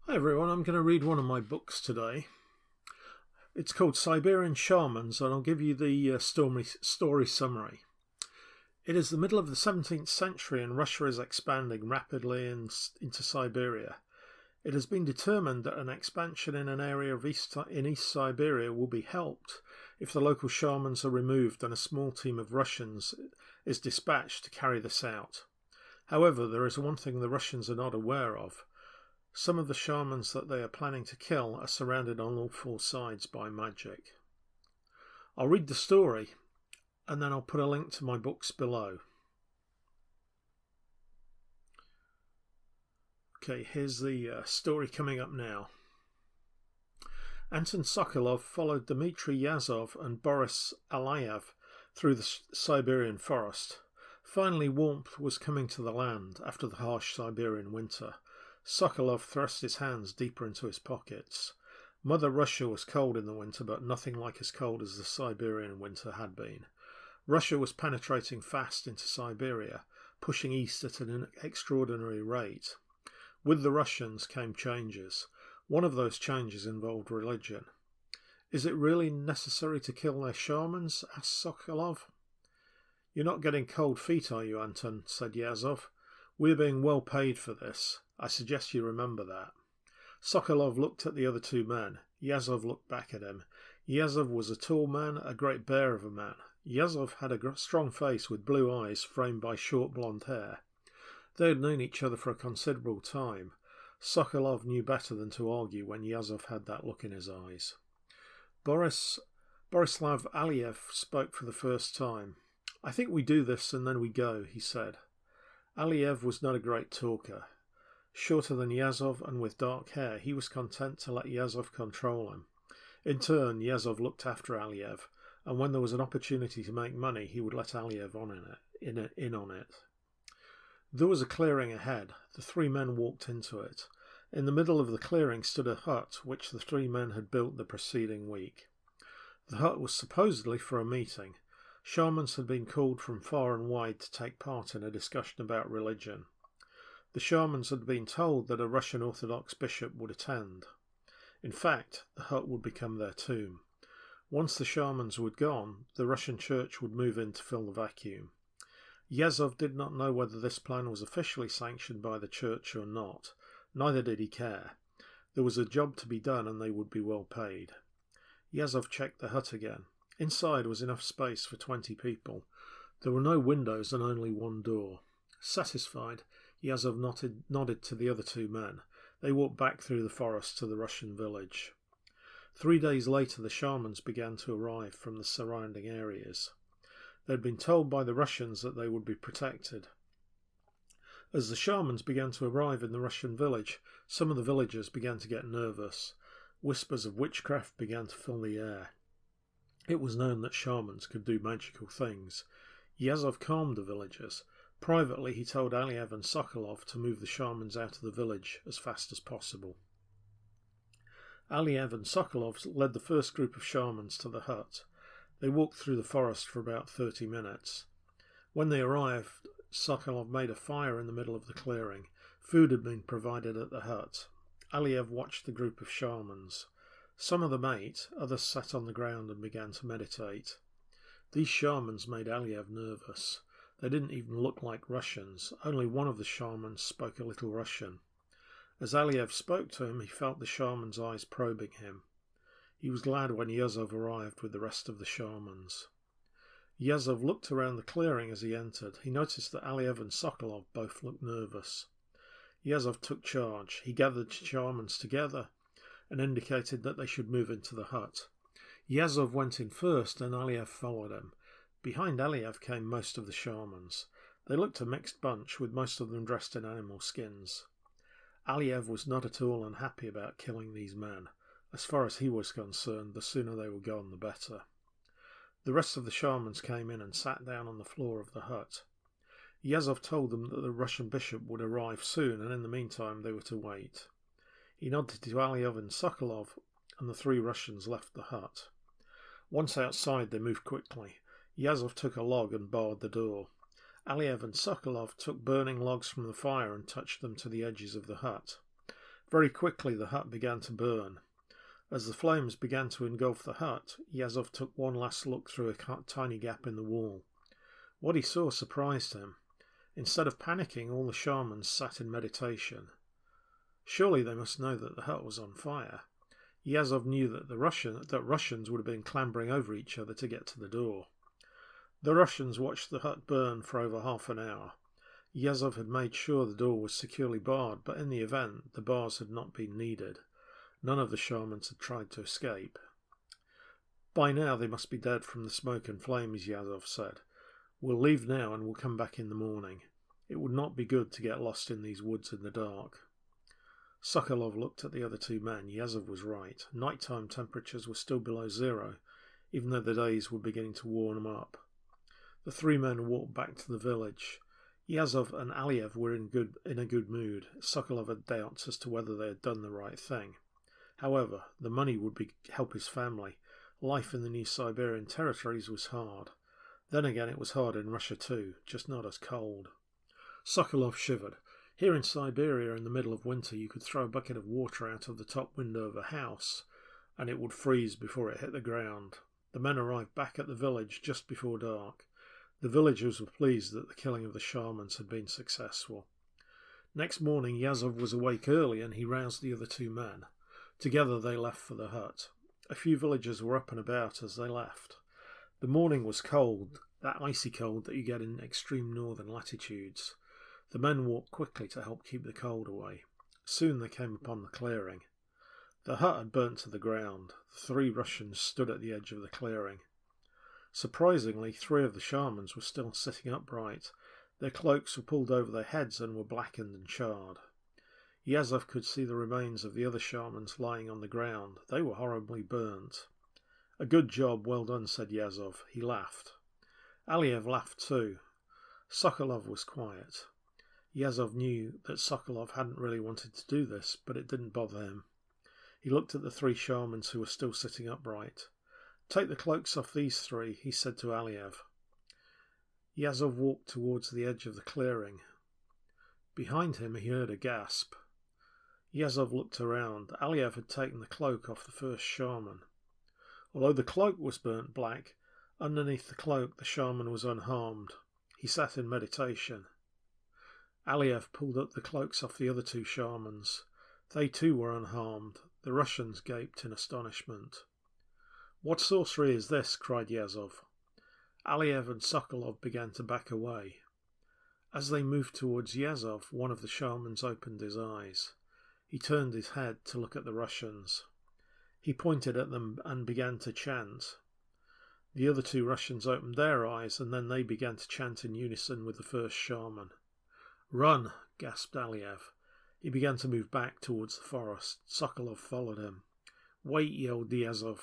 Hi everyone, I'm going to read one of my books today. It's called Siberian Shamans, and I'll give you the story summary. It is the middle of the 17th century and Russia is expanding rapidly into Siberia. It has been determined that an expansion in an area of East Siberia will be helped if the local shamans are removed and a small team of Russians is dispatched to carry this out. However, there is one thing the Russians are not aware of. Some of the shamans that they are planning to kill are surrounded on all four sides by magic. I'll read the story and then I'll put a link to my books below. Okay, here's the story coming up now. Anton Sokolov followed Dmitry Yazov and Boris Alayev through the Siberian forest. Finally, warmth was coming to the land after the harsh Siberian winter. Sokolov thrust his hands deeper into his pockets. Mother Russia was cold in the winter, but nothing like as cold as the Siberian winter had been. Russia was penetrating fast into Siberia, pushing east at an extraordinary rate. With the Russians came changes. One of those changes involved religion. "Is it really necessary to kill their shamans?" asked Sokolov. "You're not getting cold feet, are you, Anton?" said Yazov. "We're being well paid for this. I suggest you remember that." Sokolov looked at the other two men. Yazov looked back at him. Yazov was a tall man, a great bear of a man. Yazov had a strong face with blue eyes framed by short blonde hair. They had known each other for a considerable time. Sokolov knew better than to argue when Yazov had that look in his eyes. Borislav Alayev spoke for the first time. "I think we do this and then we go," he said. Alayev was not a great talker. Shorter than Yazov and with dark hair, he was content to let Yazov control him. In turn, Yazov looked after Alayev, and when there was an opportunity to make money, he would let Alayev in on it. There was a clearing ahead. The three men walked into it. In the middle of the clearing stood a hut which the three men had built the preceding week. The hut was supposedly for a meeting. Shamans had been called from far and wide to take part in a discussion about religion. The shamans had been told that a Russian Orthodox bishop would attend. In fact, the hut would become their tomb. Once the shamans were gone, the Russian church would move in to fill the vacuum. Yazov did not know whether this plan was officially sanctioned by the church or not. Neither did he care. There was a job to be done and they would be well paid. Yazov checked the hut again. Inside was enough space for 20 people. There were no windows and only one door. Satisfied, Yazov nodded to the other two men. They walked back through the forest to the Russian village. 3 days later, the shamans began to arrive from the surrounding areas. They had been told by the Russians that they would be protected. As the shamans began to arrive in the Russian village, some of the villagers began to get nervous. Whispers of witchcraft began to fill the air. It was known that shamans could do magical things. Yazov calmed the villagers. Privately, he told Alayev and Sokolov to move the shamans out of the village as fast as possible. Alayev and Sokolov led the first group of shamans to the hut. They walked through the forest for about 30 minutes. When they arrived, Sokolov made a fire in the middle of the clearing. Food had been provided at the hut. Alayev watched the group of shamans. Some of them ate, others sat on the ground and began to meditate. These shamans made Alayev nervous. They didn't even look like Russians. Only one of the shamans spoke a little Russian. As Alayev spoke to him, he felt the shaman's eyes probing him. He was glad when Yazov arrived with the rest of the shamans. Yazov looked around the clearing as he entered. He noticed that Alayev and Sokolov both looked nervous. Yazov took charge. He gathered shamans together and indicated that they should move into the hut. Yazov went in first and Alayev followed him. Behind Alayev came most of the shamans. They looked a mixed bunch, with most of them dressed in animal skins. Alayev was not at all unhappy about killing these men. As far as he was concerned, the sooner they were gone, the better. The rest of the shamans came in and sat down on the floor of the hut. Yazov told them that the Russian bishop would arrive soon, and in the meantime they were to wait. He nodded to Alayev and Sokolov, and the three Russians left the hut. Once outside, they moved quickly. Yazov took a log and barred the door. Alayev and Sokolov took burning logs from the fire and touched them to the edges of the hut. Very quickly the hut began to burn. As the flames began to engulf the hut, Yazov took one last look through a tiny gap in the wall. What he saw surprised him. Instead of panicking, all the shamans sat in meditation. Surely they must know that the hut was on fire. Yazov knew that Russians would have been clambering over each other to get to the door. The Russians watched the hut burn for over half an hour. Yazov had made sure the door was securely barred, but in the event, the bars had not been needed. None of the shamans had tried to escape. By now they must be dead from the smoke and flames, Yazov said. We'll leave now and we'll come back in the morning. It would not be good to get lost in these woods in the dark. Sokolov looked at the other two men. Yazov was right. Nighttime temperatures were still below zero, even though the days were beginning to warm up. The three men walked back to the village. Yazov and Aliev were in a good mood. Sokolov had doubts as to whether they had done the right thing. However, the money would help his family. Life in the new Siberian territories was hard. Then again, it was hard in Russia too, just not as cold. Sokolov shivered. Here in Siberia in the middle of winter you could throw a bucket of water out of the top window of a house and it would freeze before it hit the ground. The men arrived back at the village just before dark. The villagers were pleased that the killing of the shamans had been successful. Next morning Yazov was awake early and he roused the other two men. Together they left for the hut. A few villagers were up and about as they left. The morning was cold, that icy cold that you get in extreme northern latitudes. The men walked quickly to help keep the cold away. Soon they came upon the clearing. The hut had burnt to the ground. The three Russians stood at the edge of the clearing. Surprisingly, three of the shamans were still sitting upright. Their cloaks were pulled over their heads and were blackened and charred. Yazov could see the remains of the other shamans lying on the ground. They were horribly burnt. A good job, well done, said Yazov. He laughed. Aliev laughed too. Sokolov was quiet. Yazov knew that Sokolov hadn't really wanted to do this, but it didn't bother him. He looked at the three shamans who were still sitting upright. Take the cloaks off these three, he said to Aliev. Yazov walked towards the edge of the clearing. Behind him he heard a gasp. Yazov looked around. Aliev had taken the cloak off the first shaman. Although the cloak was burnt black, underneath the cloak the shaman was unharmed. He sat in meditation. Aliev pulled up the cloaks off the other two shamans. They too were unharmed. The Russians gaped in astonishment. What sorcery is this? Cried Yazov. Aliev and Sokolov began to back away. As they moved towards Yazov, one of the shamans opened his eyes. He turned his head to look at the Russians. He pointed at them and began to chant. The other two Russians opened their eyes and then they began to chant in unison with the first shaman. Run, gasped Aliev. He began to move back towards the forest. Sokolov followed him. Wait, yelled Yazov.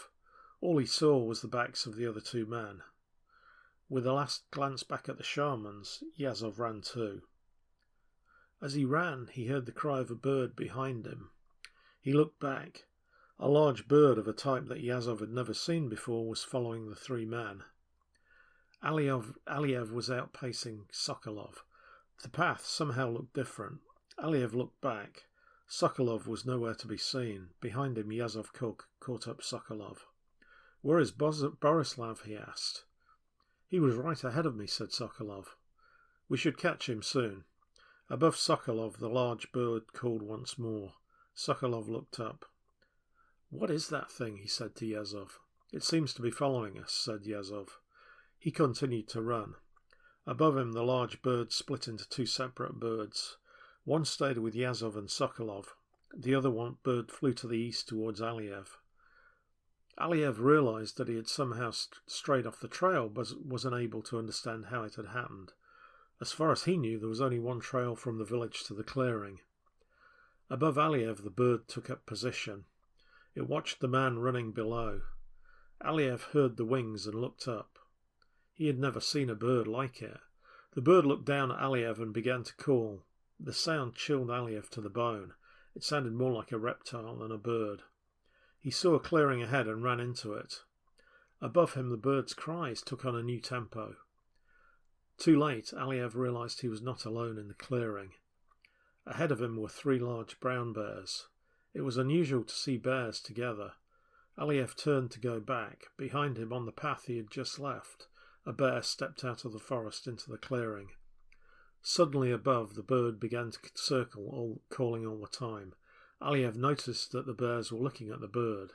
All he saw was the backs of the other two men. With a last glance back at the shamans, Yazov ran too. As he ran, he heard the cry of a bird behind him. He looked back. A large bird of a type that Yazov had never seen before was following the three men. Aliev was outpacing Sokolov. The path somehow looked different. Aliev looked back. Sokolov was nowhere to be seen. Behind him, Yazov caught up Sokolov. Where is Borislav? He asked. He was right ahead of me, said Sokolov. We should catch him soon. Above Sokolov, the large bird called once more. Sokolov looked up. What is that thing? He said to Yazov. It seems to be following us, said Yazov. He continued to run. Above him, the large bird split into two separate birds. One stayed with Yazov and Sokolov. The other bird flew to the east towards Aliev. Aliev realized that he had somehow strayed off the trail, but was unable to understand how it had happened. As far as he knew, there was only one trail from the village to the clearing. Above Aliev, the bird took up position. It watched the man running below. Aliev heard the wings and looked up. He had never seen a bird like it. The bird looked down at Aliev and began to call. The sound chilled Aliev to the bone. It sounded more like a reptile than a bird. He saw a clearing ahead and ran into it. Above him, the bird's cries took on a new tempo. Too late, Aliev realized he was not alone in the clearing. Ahead of him were three large brown bears. It was unusual to see bears together. Aliev turned to go back. Behind him, on the path he had just left, a bear stepped out of the forest into the clearing. Suddenly above, the bird began to circle, calling all the time. Aliev noticed that the bears were looking at the bird.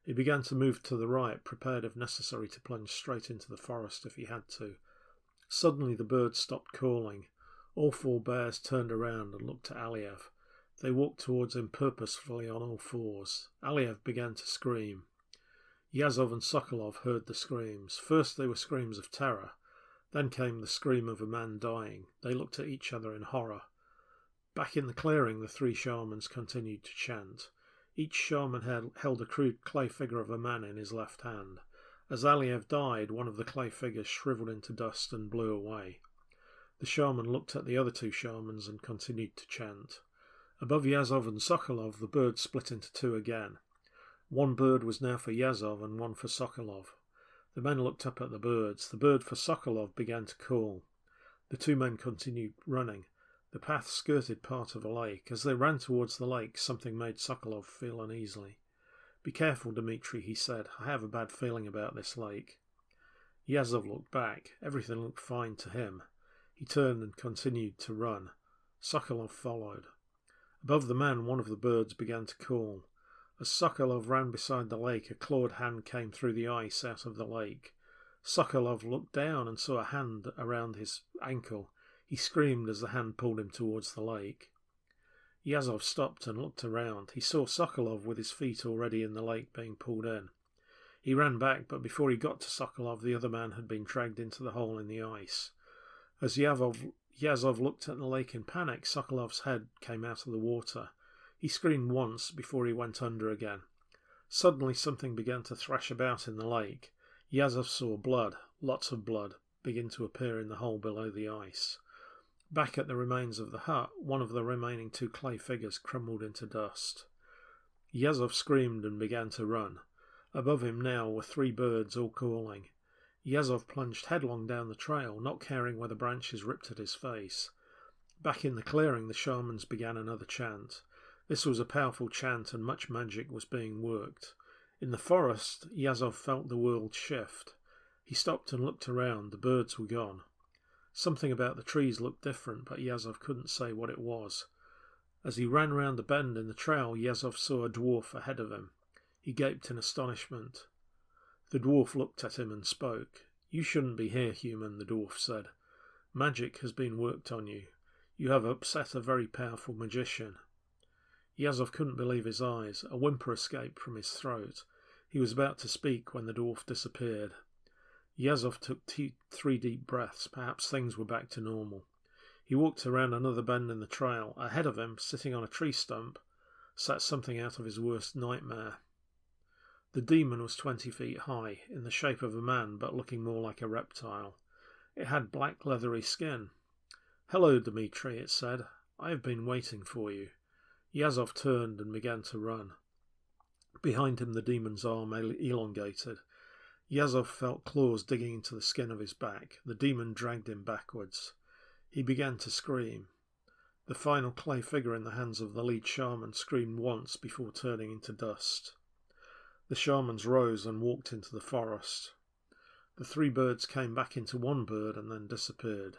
He began to move to the right, prepared if necessary to plunge straight into the forest if he had to. Suddenly the bird stopped calling. All 4 bears turned around and looked at Aliev. They walked towards him purposefully on all 4s. Aliev began to scream. Yazov and Sokolov heard the screams. First they were screams of terror. Then came the scream of a man dying. They looked at each other in horror. Back in the clearing, the 3 shamans continued to chant. Each shaman held a crude clay figure of a man in his left hand. As Aliev died, one of the clay figures shriveled into dust and blew away. The shaman looked at the other 2 shamans and continued to chant. Above Yazov and Sokolov, the bird split into 2 again. One bird was now for Yazov and one for Sokolov. The men looked up at the birds. The bird for Sokolov began to call. The 2 men continued running. The path skirted part of a lake. As they ran towards the lake, something made Sokolov feel uneasily. "Be careful, Dmitri," he said. "I have a bad feeling about this lake." Yazov looked back. Everything looked fine to him. He turned and continued to run. Sokolov followed. Above the men, one of the birds began to call. As Sokolov ran beside the lake, a clawed hand came through the ice out of the lake. Sokolov looked down and saw a hand around his ankle. He screamed as the hand pulled him towards the lake. Yazov stopped and looked around. He saw Sokolov with his feet already in the lake being pulled in. He ran back, but before he got to Sokolov, the other man had been dragged into the hole in the ice. As Yazov looked at the lake in panic, Sokolov's head came out of the water. He screamed once before he went under again. Suddenly something began to thrash about in the lake. Yazov saw blood, lots of blood, begin to appear in the hole below the ice. Back at the remains of the hut, one of the remaining 2 clay figures crumbled into dust. Yazov screamed and began to run. Above him now were 3 birds, all calling. Yazov plunged headlong down the trail, not caring whether branches ripped at his face. Back in the clearing, the shamans began another chant. This was a powerful chant, and much magic was being worked. In the forest, Yazov felt the world shift. He stopped and looked around. The birds were gone. Something about the trees looked different, but Yazov couldn't say what it was. As he ran round the bend in the trail, Yazov saw a dwarf ahead of him. He gaped in astonishment. The dwarf looked at him and spoke. "You shouldn't be here, human," the dwarf said. "Magic has been worked on you. You have upset a very powerful magician." Yazov couldn't believe his eyes. A whimper escaped from his throat. He was about to speak when the dwarf disappeared. Yazov took 3 deep breaths. Perhaps things were back to normal. He walked around another bend in the trail. Ahead of him, sitting on a tree stump, sat something out of his worst nightmare. The demon was 20 feet high, in the shape of a man, but looking more like a reptile. It had black leathery skin. "Hello, Dmitri," it said. "I have been waiting for you." Yazov turned and began to run. Behind him the demon's arm elongated. Yazov felt claws digging into the skin of his back. The demon dragged him backwards. He began to scream. The final clay figure in the hands of the lead shaman screamed once before turning into dust. The shamans rose and walked into the forest. The 3 birds came back into one bird and then disappeared.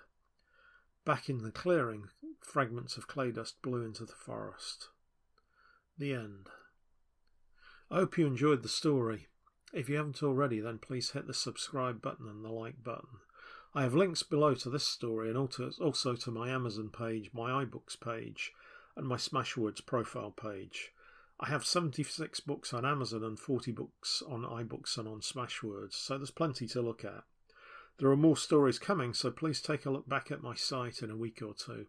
Back in the clearing, fragments of clay dust blew into the forest. The end. I hope you enjoyed the story. If you haven't already, then please hit the subscribe button and the like button. I have links below to this story and also to my Amazon page, my iBooks page, and my Smashwords profile page. I have 76 books on Amazon and 40 books on iBooks and on Smashwords, so there's plenty to look at. There are more stories coming, so please take a look back at my site in a week or 2.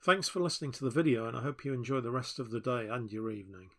Thanks for listening to the video, and I hope you enjoy the rest of the day and your evening.